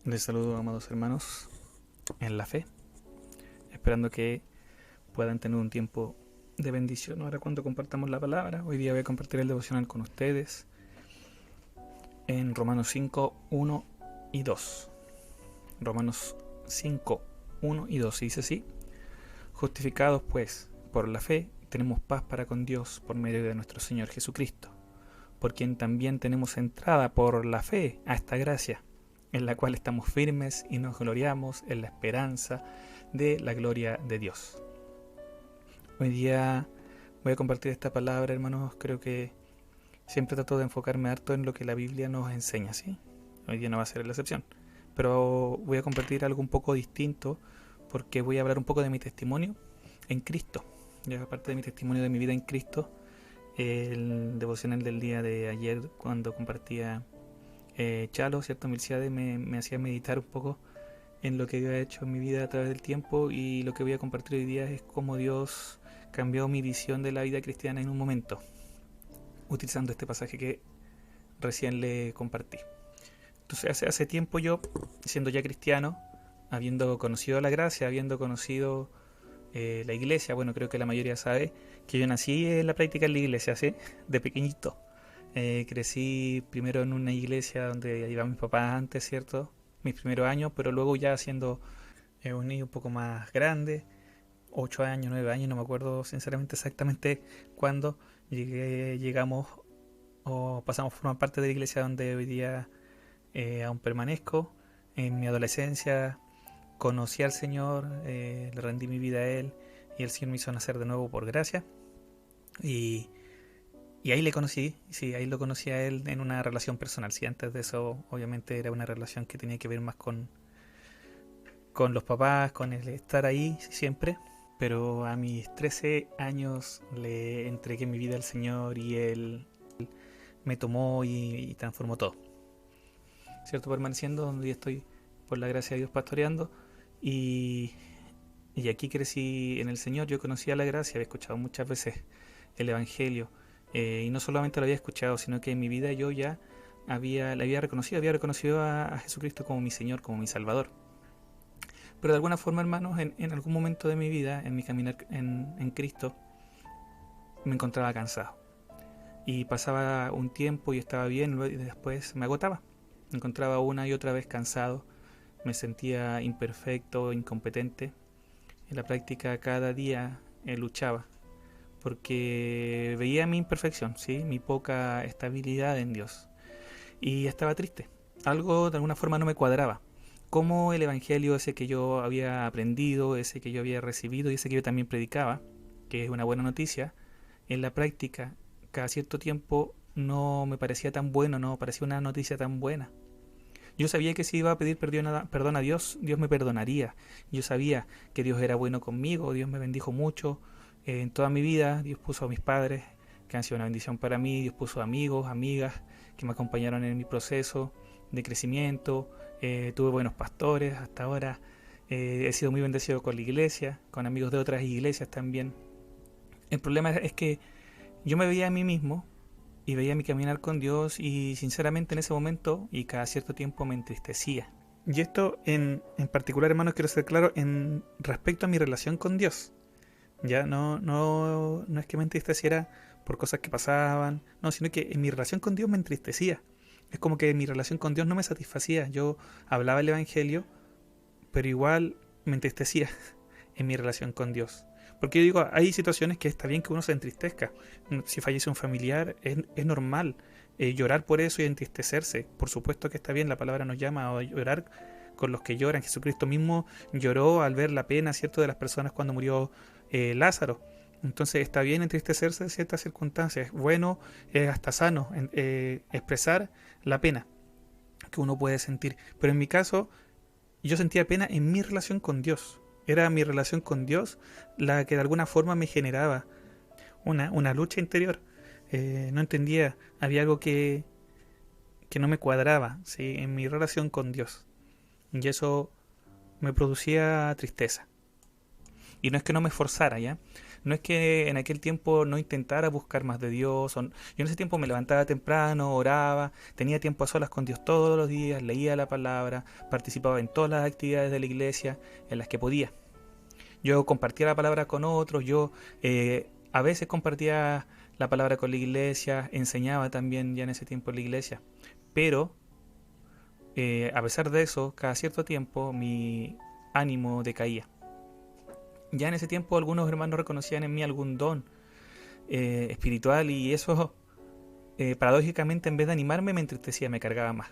Les saludo, amados hermanos, en la fe, esperando que puedan tener un tiempo de bendición ahora cuando compartamos la palabra. Hoy día voy a compartir el devocional con ustedes en Romanos 5, 1 y 2. Romanos 5, 1 y 2 dice así: Justificados pues por la fe, tenemos paz para con Dios por medio de nuestro Señor Jesucristo, por quien también tenemos entrada por la fe a esta gracia, en la cual estamos firmes y nos gloriamos en la esperanza de la gloria de Dios. Hoy día voy a compartir esta palabra, hermanos. Creo que siempre trato de enfocarme harto en lo que la Biblia nos enseña, ¿sí? Hoy día no va a ser la excepción, pero voy a compartir algo un poco distinto porque voy a hablar un poco de mi testimonio en Cristo. Ya aparte de mi testimonio de mi vida en Cristo, el devocional del día de ayer cuando compartía Chalo, ¿cierto? Milciade me hacía meditar un poco en lo que yo he hecho en mi vida a través del tiempo, y lo que voy a compartir hoy día es cómo Dios cambió mi visión de la vida cristiana en un momento, utilizando este pasaje que recién le compartí. Entonces hace tiempo yo, siendo ya cristiano, habiendo conocido la gracia, habiendo conocido la iglesia, bueno, creo que la mayoría sabe que yo nací en la práctica en la iglesia, ¿sí? De pequeñito. Crecí primero en una iglesia donde iban mis papás antes, ¿cierto? Mis primeros años, pero luego ya siendo un niño un poco más grande, 8 años, 9 años, no me acuerdo sinceramente exactamente cuándo llegamos o pasamos a formar parte de la iglesia donde hoy día aún permanezco. En mi adolescencia conocí al Señor, le rendí mi vida a Él y el Señor me hizo nacer de nuevo por gracia. Y Y ahí le conocí, sí, ahí lo conocí a él en una relación personal. Sí, antes de eso, obviamente, era una relación que tenía que ver más con los papás, con el estar ahí siempre. Pero a mis 13 años le entregué mi vida al Señor y Él me tomó y transformó todo. ¿Cierto? Permaneciendo donde estoy, por la gracia de Dios, pastoreando. Y, y aquí crecí en el Señor. Yo conocía la gracia, había escuchado muchas veces el Evangelio. Y no solamente lo había escuchado, sino que en mi vida yo ya le había reconocido a Jesucristo como mi Señor, como mi Salvador. Pero de alguna forma, hermanos, en algún momento de mi vida, en mi caminar en Cristo, me encontraba cansado. Y pasaba un tiempo y estaba bien, y después me agotaba. Me encontraba una y otra vez cansado, me sentía imperfecto, incompetente. En la práctica cada día luchaba porque veía mi imperfección, ¿sí? Mi poca estabilidad en Dios. Y estaba triste. Algo de alguna forma no me cuadraba. Como el evangelio ese que yo había aprendido, ese que yo había recibido y ese que yo también predicaba, que es una buena noticia, en la práctica cada cierto tiempo no me parecía tan bueno, no parecía una noticia tan buena. Yo sabía que si iba a pedir perdón a Dios, Dios me perdonaría. Yo sabía que Dios era bueno conmigo, Dios me bendijo mucho en toda mi vida. Dios puso a mis padres, que han sido una bendición para mí. Dios puso amigos, amigas, que me acompañaron en mi proceso de crecimiento. Tuve buenos pastores hasta ahora. He sido muy bendecido con la iglesia, con amigos de otras iglesias también. El problema es que yo me veía a mí mismo y veía mi caminar con Dios, y sinceramente en ese momento y cada cierto tiempo me entristecía. Y esto en particular, hermanos, quiero ser claro en respecto a mi relación con Dios. Ya no es que me entristeciera por cosas que pasaban, no, sino que en mi relación con Dios me entristecía. Es como que mi relación con Dios no me satisfacía. Yo hablaba el Evangelio, pero igual me entristecía en mi relación con Dios. Porque yo digo, hay situaciones que está bien que uno se entristezca. Si fallece un familiar, es normal llorar por eso y entristecerse. Por supuesto que está bien, la palabra nos llama a llorar con los que lloran. Jesucristo mismo lloró al ver la pena, ¿cierto?, de las personas cuando murió Lázaro. Entonces está bien entristecerse en ciertas circunstancias. Es bueno, es hasta sano expresar la pena que uno puede sentir. Pero en mi caso, yo sentía pena en mi relación con Dios. Era mi relación con Dios la que de alguna forma me generaba una lucha interior. No entendía, había algo que no me cuadraba, ¿sí?, en mi relación con Dios. Y eso me producía tristeza. Y no es que no me esforzara, ¿ya? No es que en aquel tiempo no intentara buscar más de Dios. Yo en ese tiempo me levantaba temprano, oraba, tenía tiempo a solas con Dios todos los días, leía la palabra, participaba en todas las actividades de la iglesia en las que podía. Yo compartía la palabra con otros, a veces compartía la palabra con la iglesia, enseñaba también ya en ese tiempo en la iglesia. Pero a pesar de eso, cada cierto tiempo mi ánimo decaía. Ya en ese tiempo algunos hermanos reconocían en mí algún don espiritual y eso paradójicamente en vez de animarme me entristecía, me cargaba más.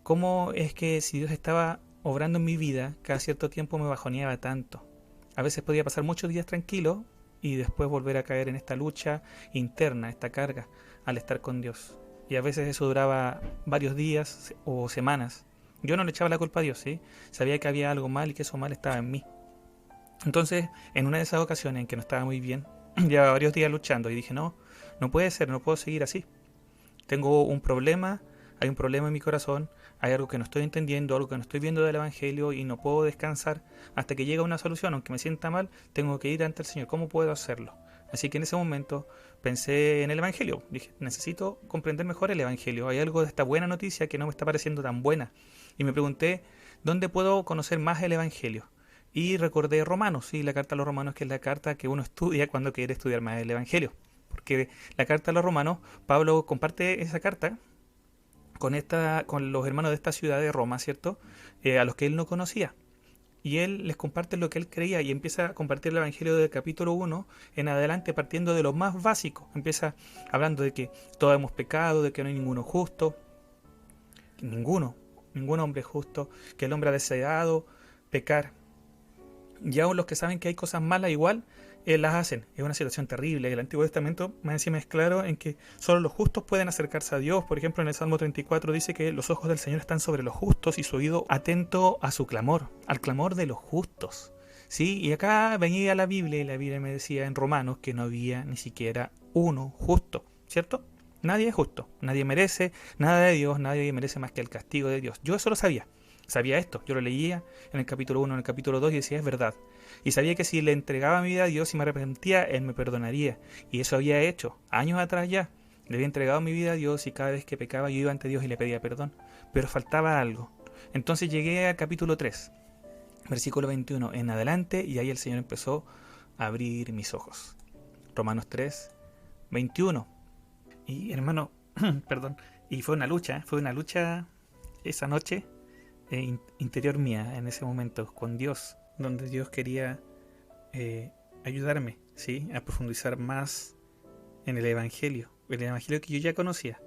¿Cómo es que si Dios estaba obrando en mi vida, cada cierto tiempo me bajoneaba tanto? A veces podía pasar muchos días tranquilo y después volver a caer en esta lucha interna, esta carga al estar con Dios. Y a veces eso duraba varios días o semanas. Yo no le echaba la culpa a Dios, ¿sí? Sabía que había algo mal y que eso mal estaba en mí. Entonces, en una de esas ocasiones en que no estaba muy bien, llevaba varios días luchando y dije, no, no puede ser, no puedo seguir así. Tengo un problema, hay un problema en mi corazón, hay algo que no estoy entendiendo, algo que no estoy viendo del Evangelio y no puedo descansar hasta que llegue una solución. Aunque me sienta mal, tengo que ir ante el Señor. ¿Cómo puedo hacerlo? Así que en ese momento pensé en el Evangelio. Dije, necesito comprender mejor el Evangelio. Hay algo de esta buena noticia que no me está pareciendo tan buena. Y me pregunté, ¿dónde puedo conocer más el Evangelio? Y recordé Romanos, sí, la carta a los Romanos, que es la carta que uno estudia cuando quiere estudiar más el Evangelio. Porque la carta a los Romanos, Pablo comparte esa carta con los hermanos de esta ciudad de Roma, ¿cierto? A los que él no conocía. Y él les comparte lo que él creía y empieza a compartir el Evangelio del capítulo 1 en adelante, partiendo de lo más básico. Empieza hablando de que todos hemos pecado, de que no hay ninguno justo, ningún hombre justo, que el hombre ha deseado pecar. Y aún los que saben que hay cosas malas igual, las hacen. Es una situación terrible. El Antiguo Testamento más encima es claro en que solo los justos pueden acercarse a Dios. Por ejemplo, en el Salmo 34 dice que los ojos del Señor están sobre los justos y su oído atento a su clamor, al clamor de los justos. ¿Sí? Y acá venía la Biblia y la Biblia me decía en Romanos que no había ni siquiera uno justo, ¿cierto? Nadie es justo, nadie merece nada de Dios, nadie merece más que el castigo de Dios. Yo eso lo sabía esto, yo lo leía en el capítulo 1, en el capítulo 2 y decía, es verdad. Y sabía que si le entregaba mi vida a Dios y me arrepentía, Él me perdonaría. Y eso había hecho, años atrás ya. Le había entregado mi vida a Dios y cada vez que pecaba yo iba ante Dios y le pedía perdón. Pero faltaba algo. Entonces llegué al capítulo 3, versículo 21 en adelante, y ahí el Señor empezó a abrir mis ojos. Romanos 3, 21. Y hermano, perdón, y fue una lucha esa noche interior mía en ese momento con Dios, donde Dios quería ayudarme, ¿sí? A profundizar más en el Evangelio que yo ya conocía,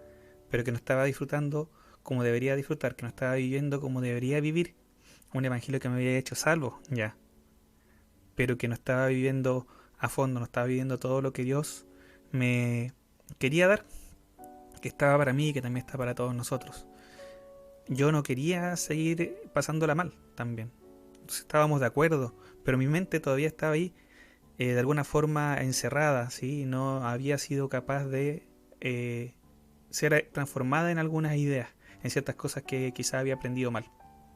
pero que no estaba disfrutando como debería disfrutar, que no estaba viviendo como debería vivir, un Evangelio que me había hecho salvo, ya, pero que no estaba viviendo a fondo, no estaba viviendo todo lo que Dios me quería dar, que estaba para mí y que también está para todos nosotros. Yo no quería seguir pasándola mal también. Entonces estábamos de acuerdo, pero mi mente todavía estaba ahí de alguna forma encerrada, ¿sí? No había sido capaz de ser transformada en algunas ideas, en ciertas cosas que quizás había aprendido mal.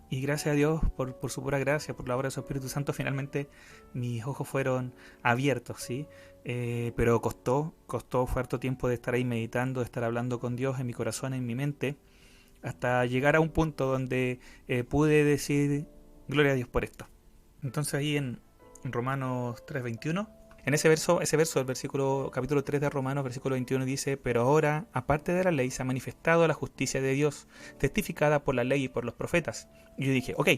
Y gracias a Dios, por su pura gracia, por la obra de su Espíritu Santo, finalmente mis ojos fueron abiertos, ¿sí? Pero fue harto tiempo de estar ahí meditando, de estar hablando con Dios en mi corazón, en mi mente, hasta llegar a un punto donde pude decir gloria a Dios por esto. Entonces ahí en Romanos 3:21, en ese verso, el versículo, capítulo 3 de Romanos, versículo 21 dice, pero ahora, aparte de la ley, se ha manifestado la justicia de Dios, testificada por la ley y por los profetas. Y yo dije, ok,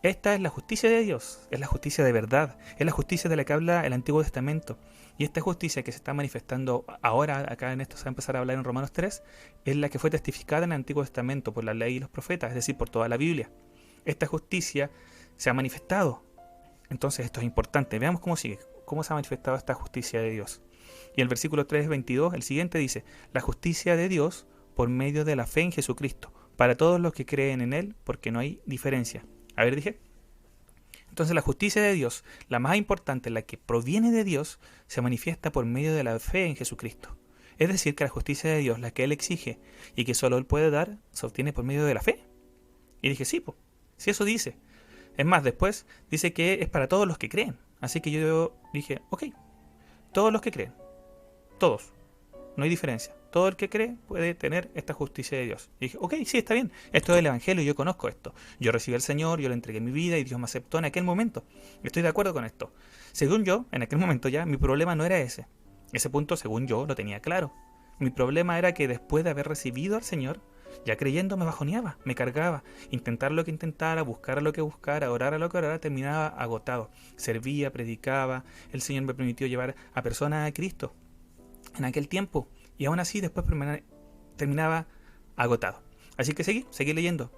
esta es la justicia de Dios, es la justicia de verdad, es la justicia de la que habla el Antiguo Testamento. Y esta justicia que se está manifestando ahora, acá en esto se va a empezar a hablar en Romanos 3, es la que fue testificada en el Antiguo Testamento por la ley y los profetas, es decir, por toda la Biblia. Esta justicia se ha manifestado. Entonces esto es importante. Veamos cómo sigue, cómo se ha manifestado esta justicia de Dios. Y el versículo 3:22, el siguiente dice, la justicia de Dios por medio de la fe en Jesucristo, para todos los que creen en Él, porque no hay diferencia. A ver, dije. Entonces la justicia de Dios, la más importante, la que proviene de Dios, se manifiesta por medio de la fe en Jesucristo. Es decir, que la justicia de Dios, la que Él exige y que solo Él puede dar, se obtiene por medio de la fe. Y dije, sí, pues, si eso dice. Es más, después dice que es para todos los que creen. Así que yo dije, ok, todos los que creen, todos, no hay diferencia. Todo el que cree puede tener esta justicia de Dios. Y dije, ok, sí, está bien. Esto es el Evangelio, yo conozco esto. Yo recibí al Señor, yo le entregué mi vida y Dios me aceptó en aquel momento. Estoy de acuerdo con esto. Según yo, en aquel momento ya, mi problema no era ese. Ese punto, según yo, lo tenía claro. Mi problema era que después de haber recibido al Señor, ya creyendo me bajoneaba, me cargaba. Intentar lo que intentara, buscar lo que buscara, orar a lo que orara, terminaba agotado. Servía, predicaba. El Señor me permitió llevar a personas a Cristo en aquel tiempo. Y aún así después terminaba agotado. Así que seguí leyendo.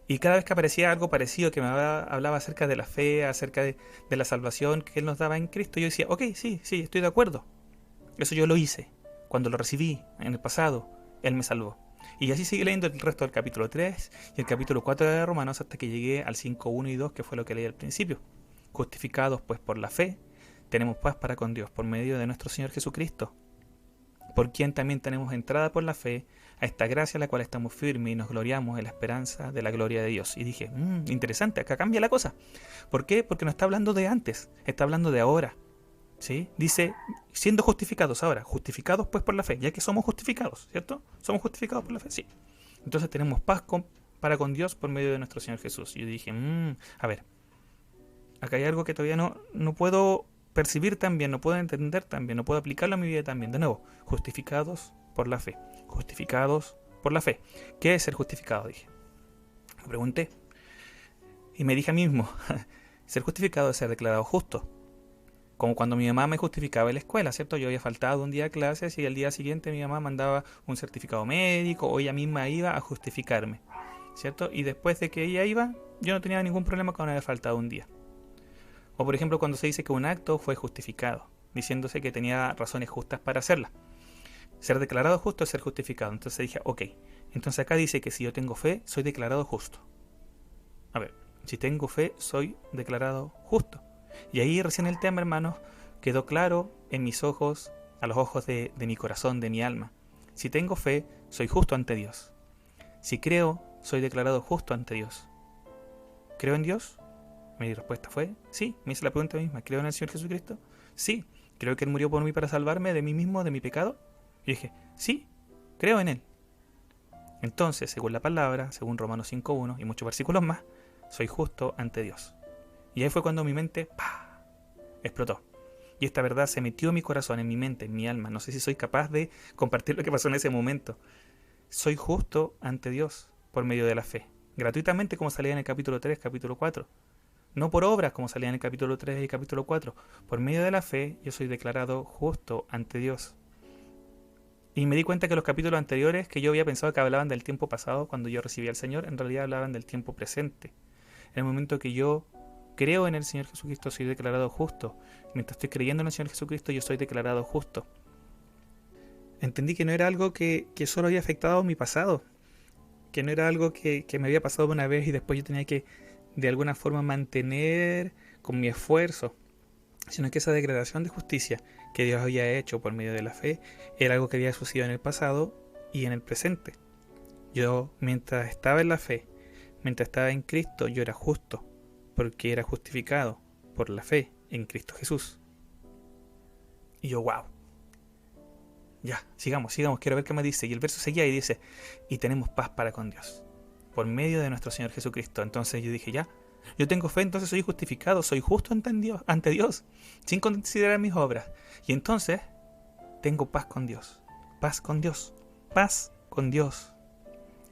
Y cada vez que aparecía algo parecido que me hablaba acerca de la fe, acerca de la salvación que Él nos daba en Cristo, yo decía, ok, sí, estoy de acuerdo. Eso yo lo hice. Cuando lo recibí en el pasado, Él me salvó. Y así seguí leyendo el resto del capítulo 3 y el capítulo 4 de Romanos hasta que llegué al 5, 1 y 2, que fue lo que leí al principio. Justificados pues por la fe, tenemos paz para con Dios por medio de nuestro Señor Jesucristo, por quien también tenemos entrada por la fe a esta gracia a la cual estamos firmes y nos gloriamos en la esperanza de la gloria de Dios. Y dije, interesante, acá cambia la cosa. ¿Por qué? Porque no está hablando de antes, está hablando de ahora. ¿Sí? Dice, siendo justificados ahora, justificados pues por la fe, ya que somos justificados, ¿cierto? Somos justificados por la fe, sí. Entonces tenemos paz para con Dios por medio de nuestro Señor Jesús. Y yo dije, a ver, acá hay algo que todavía no puedo percibir tan bien, no puedo entender tan bien, no puedo aplicarlo a mi vida tan bien. De nuevo, justificados por la fe. Justificados por la fe. ¿Qué es ser justificado? Dije. Me pregunté. Y me dije a mí mismo, ser justificado es ser declarado justo. Como cuando mi mamá me justificaba en la escuela, ¿cierto? Yo había faltado un día a clases y al día siguiente mi mamá mandaba un certificado médico o ella misma iba a justificarme, ¿cierto? Y después de que ella iba, yo no tenía ningún problema con haber faltado un día. O por ejemplo cuando se dice que un acto fue justificado, diciéndose que tenía razones justas para hacerla. Ser declarado justo es ser justificado. Entonces dije, ok, entonces acá dice que si yo tengo fe, soy declarado justo. A ver, si tengo fe, soy declarado justo. Y ahí recién el tema, hermanos, quedó claro en mis ojos, a los ojos de mi corazón, de mi alma. Si tengo fe, soy justo ante Dios. Si creo, soy declarado justo ante Dios. ¿Creo en Dios? Mi respuesta fue, sí. Me hice la pregunta misma, ¿creo en el Señor Jesucristo? Sí. ¿Creo que Él murió por mí para salvarme de mí mismo, de mi pecado? Y dije, sí, creo en Él. Entonces, según la palabra, según Romanos 5.1 y muchos versículos más, soy justo ante Dios. Y ahí fue cuando mi mente explotó. Y esta verdad se metió en mi corazón, en mi mente, en mi alma. No sé si soy capaz de compartir lo que pasó en ese momento. Soy justo ante Dios por medio de la fe. Gratuitamente, como salía en el capítulo 3, capítulo 4. No por obras, como salía en el capítulo 3 y capítulo 4. Por medio de la fe, yo soy declarado justo ante Dios. Y me di cuenta que los capítulos anteriores, que yo había pensado que hablaban del tiempo pasado, cuando yo recibí al Señor, en realidad hablaban del tiempo presente. En el momento que yo creo en el Señor Jesucristo, soy declarado justo. Mientras estoy creyendo en el Señor Jesucristo, yo soy declarado justo. Entendí que no era algo que solo había afectado mi pasado, que no era algo que me había pasado una vez y después yo tenía que de alguna forma mantener con mi esfuerzo, sino que esa declaración de justicia que Dios había hecho por medio de la fe era algo que había sucedido en el pasado y en el presente. Yo, mientras estaba en la fe, mientras estaba en Cristo, yo era justo, porque era justificado por la fe en Cristo Jesús. Y yo, wow. Ya, sigamos, quiero ver qué me dice. Y el verso seguía y dice, y tenemos paz para con Dios, por medio de nuestro Señor Jesucristo. Entonces yo dije, ya, yo tengo fe, entonces soy justificado, soy justo ante Dios, sin considerar mis obras. Y entonces tengo paz con Dios, paz con Dios, paz con Dios.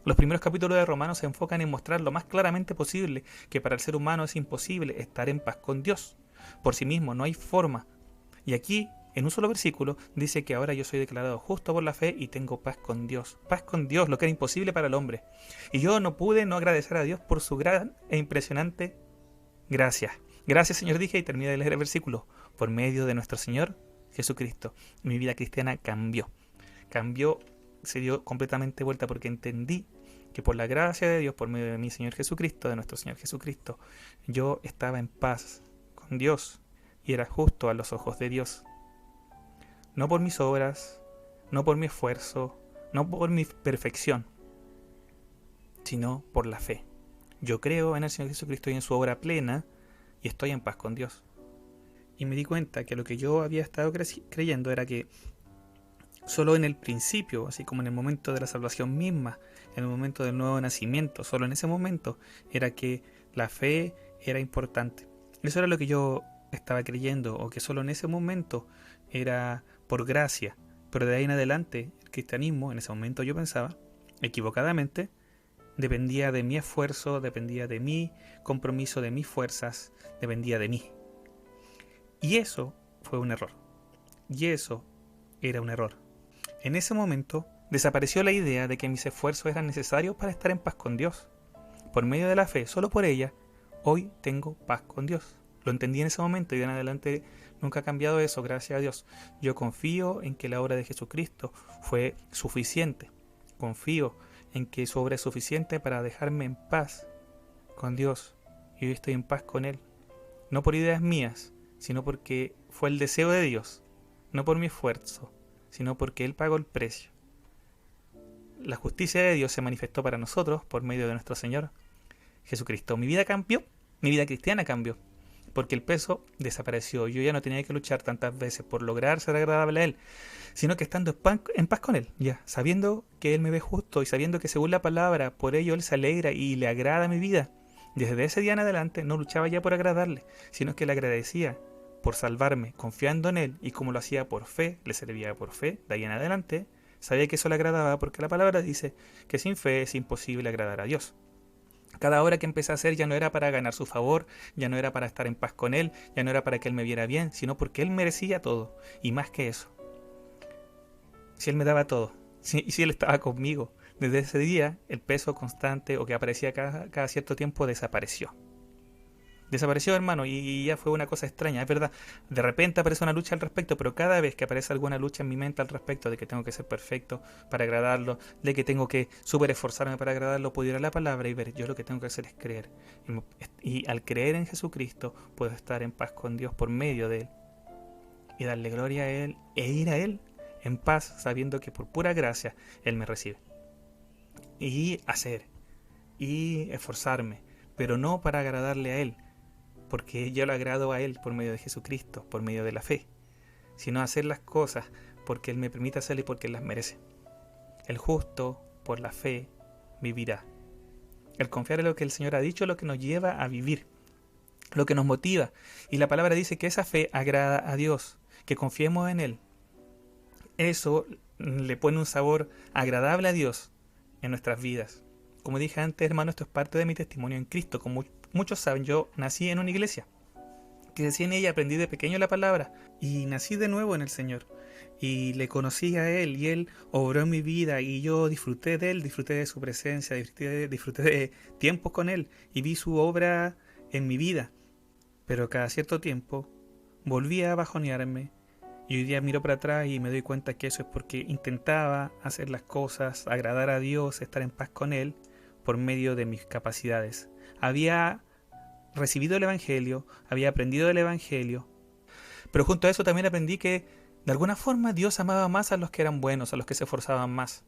Los primeros capítulos de Romanos se enfocan en mostrar lo más claramente posible que para el ser humano es imposible estar en paz con Dios. Por sí mismo no hay forma. Y aquí, en un solo versículo, dice que ahora yo soy declarado justo por la fe y tengo paz con Dios. Paz con Dios, lo que era imposible para el hombre. Y yo no pude no agradecer a Dios por su gran e impresionante gracia. Gracias, Señor, dije y terminé de leer el versículo. Por medio de nuestro Señor Jesucristo, mi vida cristiana cambió. Se dio completamente vuelta porque entendí que por la gracia de Dios, por medio de mi Señor Jesucristo, de nuestro Señor Jesucristo, yo estaba en paz con Dios y era justo a los ojos de Dios. No por mis obras, no por mi esfuerzo, no por mi perfección, sino por la fe. Yo creo en el Señor Jesucristo y en su obra plena y estoy en paz con Dios. y me di cuenta que lo que yo había estado creyendo era que solo en el principio, así como en el momento de la salvación misma, en el momento del nuevo nacimiento, solo en ese momento era que la fe era importante. Eso era lo que yo estaba creyendo, o que solo en ese momento era por gracia. Pero de ahí en adelante, el cristianismo, en ese momento yo pensaba, equivocadamente, dependía de mi esfuerzo, dependía de mi compromiso, de mis fuerzas, dependía de mí. Y eso fue un error. Y eso era un error. En ese momento desapareció la idea de que mis esfuerzos eran necesarios para estar en paz con Dios. Por medio de la fe, solo por ella, hoy tengo paz con Dios. Lo entendí en ese momento y de en adelante nunca ha cambiado eso, gracias a Dios. Yo confío en que la obra de Jesucristo fue suficiente. Confío en que su obra es suficiente para dejarme en paz con Dios. Y hoy estoy en paz con Él. No por ideas mías, sino porque fue el deseo de Dios. No por mi esfuerzo, sino porque Él pagó el precio. La justicia de Dios se manifestó para nosotros por medio de nuestro Señor Jesucristo. Mi vida cambió, mi vida cristiana cambió, porque el peso desapareció. Yo ya no tenía que luchar tantas veces por lograr ser agradable a Él, sino que estando en paz con Él, ya, sabiendo que Él me ve justo y sabiendo que según la palabra, por ello Él se alegra y le agrada mi vida. Desde ese día en adelante no luchaba ya por agradarle, sino que le agradecía por salvarme, confiando en Él, y como lo hacía por fe, le servía por fe, de ahí en adelante, sabía que eso le agradaba porque la palabra dice que sin fe es imposible agradar a Dios. Cada obra que empecé a hacer ya no era para ganar su favor, ya no era para estar en paz con Él, ya no era para que Él me viera bien, sino porque Él merecía todo, y más que eso. Si Él me daba todo, si Él estaba conmigo, desde ese día el peso constante o que aparecía cada cierto tiempo desapareció. Desapareció, hermano, y ya fue una cosa extraña, es verdad. De repente aparece una lucha al respecto, pero cada vez que aparece alguna lucha en mi mente al respecto de que tengo que ser perfecto para agradarlo, de que tengo que súper esforzarme para agradarlo, puedo ir a la palabra y ver, yo lo que tengo que hacer es creer. Y al creer en Jesucristo, puedo estar en paz con Dios por medio de Él. Y darle gloria a Él e ir a Él en paz, sabiendo que por pura gracia Él me recibe. Y hacer, y esforzarme, pero no para agradarle a Él, porque yo lo agrado a Él por medio de Jesucristo, por medio de la fe, sino hacer las cosas porque Él me permite hacerlas y porque Él las merece. El justo, por la fe, vivirá. El confiar en lo que el Señor ha dicho es lo que nos lleva a vivir, lo que nos motiva. Y la palabra dice que esa fe agrada a Dios, que confiemos en Él. Eso le pone un sabor agradable a Dios en nuestras vidas. Como dije antes, hermano, esto es parte de mi testimonio en Cristo. Como muchos saben, yo nací en una iglesia. Crecí en ella, aprendí de pequeño la palabra y nací de nuevo en el Señor. Y le conocí a Él y Él obró en mi vida y yo disfruté de Él, disfruté de su presencia, disfruté de tiempos con Él y vi su obra en mi vida. Pero cada cierto tiempo volví a bajonearme y hoy día miro para atrás y me doy cuenta que eso es porque intentaba hacer las cosas, agradar a Dios, estar en paz con Él por medio de mis capacidades. Había recibido el Evangelio, había aprendido del Evangelio, pero junto a eso también aprendí que de alguna forma Dios amaba más a los que eran buenos, a los que se esforzaban más,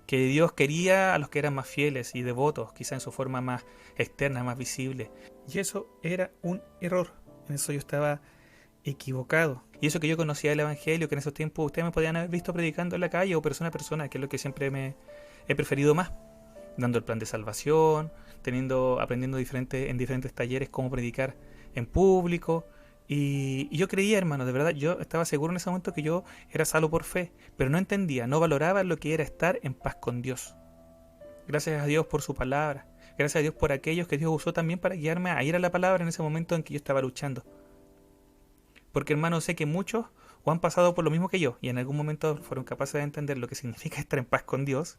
que Dios quería a los que eran más fieles y devotos, quizá en su forma más externa, más visible, y eso era un error. En eso yo estaba equivocado. Y eso que yo conocía el Evangelio, que en esos tiempos ustedes me podían haber visto predicando en la calle o persona a persona, que es lo que siempre me he preferido más, dando el plan de salvación, aprendiendo en diferentes talleres cómo predicar en público. Y yo creía, hermano, de verdad, yo estaba seguro en ese momento que yo era salvo por fe, pero no entendía, no valoraba lo que era estar en paz con Dios. Gracias a Dios por su palabra, gracias a Dios por aquellos que Dios usó también para guiarme a ir a la palabra en ese momento en que yo estaba luchando. Porque, hermano, sé que muchos o han pasado por lo mismo que yo y en algún momento fueron capaces de entender lo que significa estar en paz con Dios.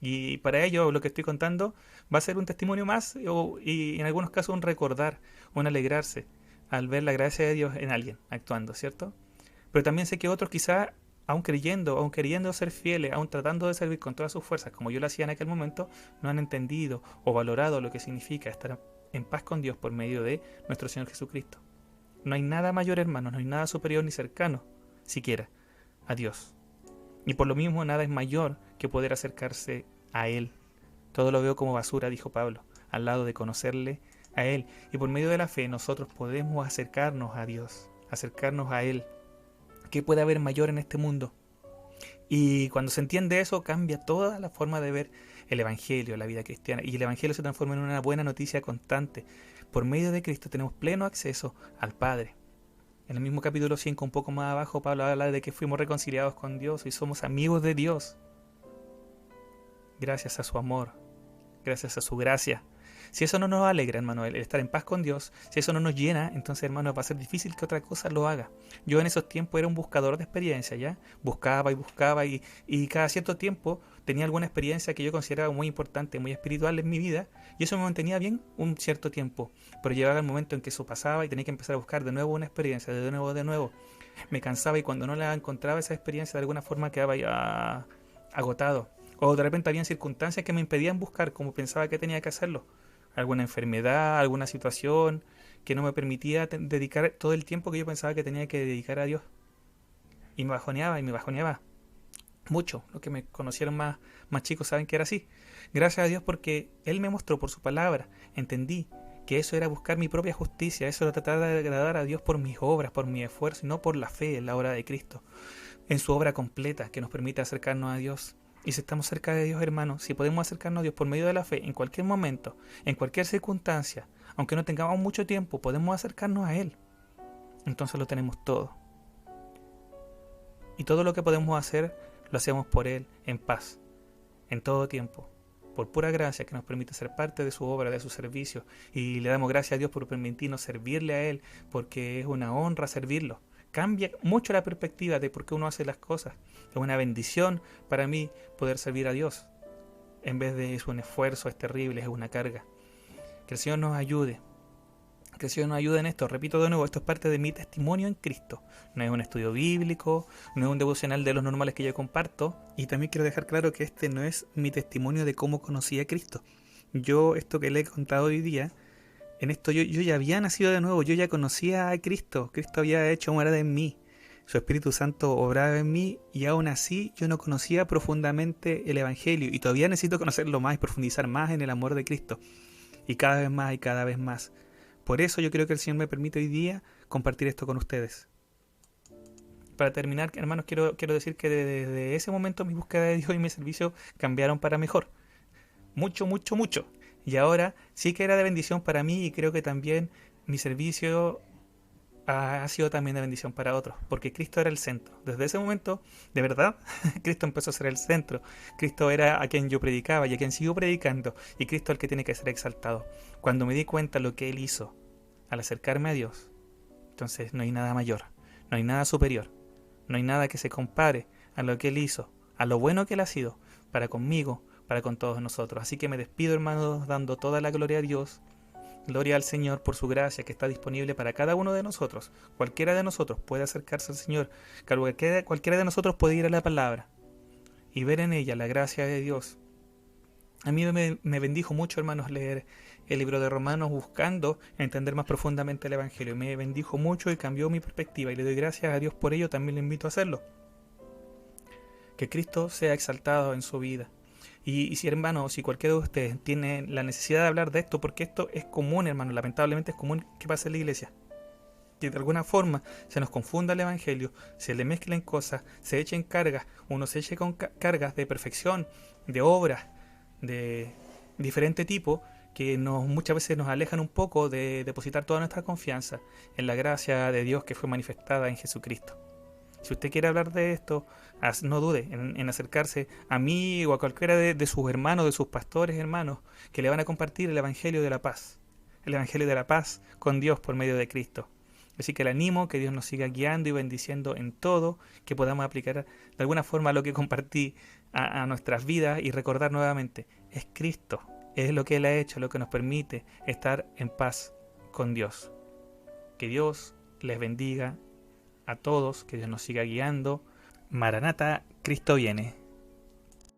Y para ello lo que estoy contando va a ser un testimonio más y en algunos casos un recordar, un alegrarse al ver la gracia de Dios en alguien actuando, ¿cierto? Pero también sé que otros quizás, aún queriendo ser fieles, aún tratando de servir con todas sus fuerzas, como yo lo hacía en aquel momento, no han entendido o valorado lo que significa estar en paz con Dios por medio de nuestro Señor Jesucristo. No hay nada mayor, hermano, no hay nada superior ni cercano, siquiera, a Dios. Y por lo mismo nada es mayor que poder acercarse a Él. Todo lo veo como basura, dijo Pablo, al lado de conocerle a Él. Y por medio de la fe nosotros podemos acercarnos a Dios. acercarnos a Él. ¿Qué puede haber mayor en este mundo? Y cuando se entiende eso, cambia toda la forma de ver el Evangelio, la vida cristiana. Y el Evangelio se transforma en una buena noticia constante. Por medio de Cristo tenemos pleno acceso al Padre. En el mismo capítulo 5, un poco más abajo, Pablo habla de que fuimos reconciliados con Dios y somos amigos de Dios. Gracias a su amor, gracias a su gracia. Si eso no nos alegra, hermano, el estar en paz con Dios, si eso no nos llena, entonces, hermano, va a ser difícil que otra cosa lo haga. Yo en esos tiempos era un buscador de experiencia, ¿ya? Buscaba y cada cierto tiempo tenía alguna experiencia que yo consideraba muy importante, muy espiritual en mi vida, y eso me mantenía bien un cierto tiempo. Pero llegaba el momento en que eso pasaba y tenía que empezar a buscar de nuevo una experiencia, de nuevo. Me cansaba y cuando no la encontraba esa experiencia, de alguna forma quedaba ya agotado. O de repente habían circunstancias que me impedían buscar como pensaba que tenía que hacerlo. Alguna enfermedad, alguna situación que no me permitía dedicar todo el tiempo que yo pensaba que tenía que dedicar a Dios. Y me bajoneaba mucho. Los que me conocieron más chicos saben que era así. Gracias a Dios porque Él me mostró por su palabra. Entendí que eso era buscar mi propia justicia. Eso era tratar de agradar a Dios por mis obras, por mi esfuerzo y no por la fe en la obra de Cristo. En su obra completa que nos permite acercarnos a Dios. Y si estamos cerca de Dios, hermanos, si podemos acercarnos a Dios por medio de la fe, en cualquier momento, en cualquier circunstancia, aunque no tengamos mucho tiempo, podemos acercarnos a Él. Entonces lo tenemos todo. Y todo lo que podemos hacer, lo hacemos por Él, en paz, en todo tiempo, por pura gracia que nos permite ser parte de su obra, de su servicio. Y le damos gracias a Dios por permitirnos servirle a Él, porque es una honra servirlo. Cambia mucho la perspectiva de por qué uno hace las cosas. Es una bendición para mí poder servir a Dios. En vez de es un esfuerzo, es terrible, es una carga. Que el Señor nos ayude. Que el Señor nos ayude en esto. Repito de nuevo, esto es parte de mi testimonio en Cristo. No es un estudio bíblico, no es un devocional de los normales que yo comparto. Y también quiero dejar claro que este no es mi testimonio de cómo conocí a Cristo. Yo, esto que le he contado hoy día, en esto yo ya había nacido de nuevo, yo ya conocía a Cristo. Cristo había hecho morada en mí. Su Espíritu Santo obraba en mí y aún así yo no conocía profundamente el Evangelio y todavía necesito conocerlo más y profundizar más en el amor de Cristo. Y cada vez más y cada vez más. Por eso yo creo que el Señor me permite hoy día compartir esto con ustedes. Para terminar, hermanos, quiero decir que desde ese momento mi búsqueda de Dios y mi servicio cambiaron para mejor. Mucho. Y ahora sí que era de bendición para mí y creo que también mi servicio ha sido también de bendición para otros, porque Cristo era el centro. Desde ese momento, de verdad, Cristo empezó a ser el centro. Cristo era a quien yo predicaba y a quien sigo predicando, y Cristo es el que tiene que ser exaltado. Cuando me di cuenta de lo que Él hizo al acercarme a Dios, entonces no hay nada mayor, no hay nada superior, no hay nada que se compare a lo que Él hizo, a lo bueno que Él ha sido para conmigo, para con todos nosotros. Así que me despido, hermanos, dando toda la gloria a Dios. Gloria al Señor por su gracia que está disponible para cada uno de nosotros. Cualquiera de nosotros puede acercarse al Señor. Cualquiera de nosotros puede ir a la palabra y ver en ella la gracia de Dios. A mí me bendijo mucho, hermanos, leer el libro de Romanos buscando entender más profundamente el Evangelio. Me bendijo mucho y cambió mi perspectiva y le doy gracias a Dios por ello. También le invito a hacerlo. Que Cristo sea exaltado en su vida. Y si, hermano, si cualquiera de ustedes tiene la necesidad de hablar de esto, porque esto es común, hermano, lamentablemente es común que pase en la iglesia, que de alguna forma se nos confunda el Evangelio, se le mezclen cosas, se echen cargas, uno se eche con cargas de perfección, de obras, de diferente tipo, que muchas veces nos alejan un poco de depositar toda nuestra confianza en la gracia de Dios que fue manifestada en Jesucristo. Si usted quiere hablar de esto, no dude en acercarse a mí o a cualquiera de sus hermanos, de sus pastores hermanos, que le van a compartir el Evangelio de la paz. El Evangelio de la paz con Dios por medio de Cristo. Así que le animo, que Dios nos siga guiando y bendiciendo en todo, que podamos aplicar de alguna forma lo que compartí a nuestras vidas y recordar nuevamente, es Cristo, es lo que Él ha hecho, lo que nos permite estar en paz con Dios. Que Dios les bendiga a todos, que Dios nos siga guiando. Maranata, Cristo viene.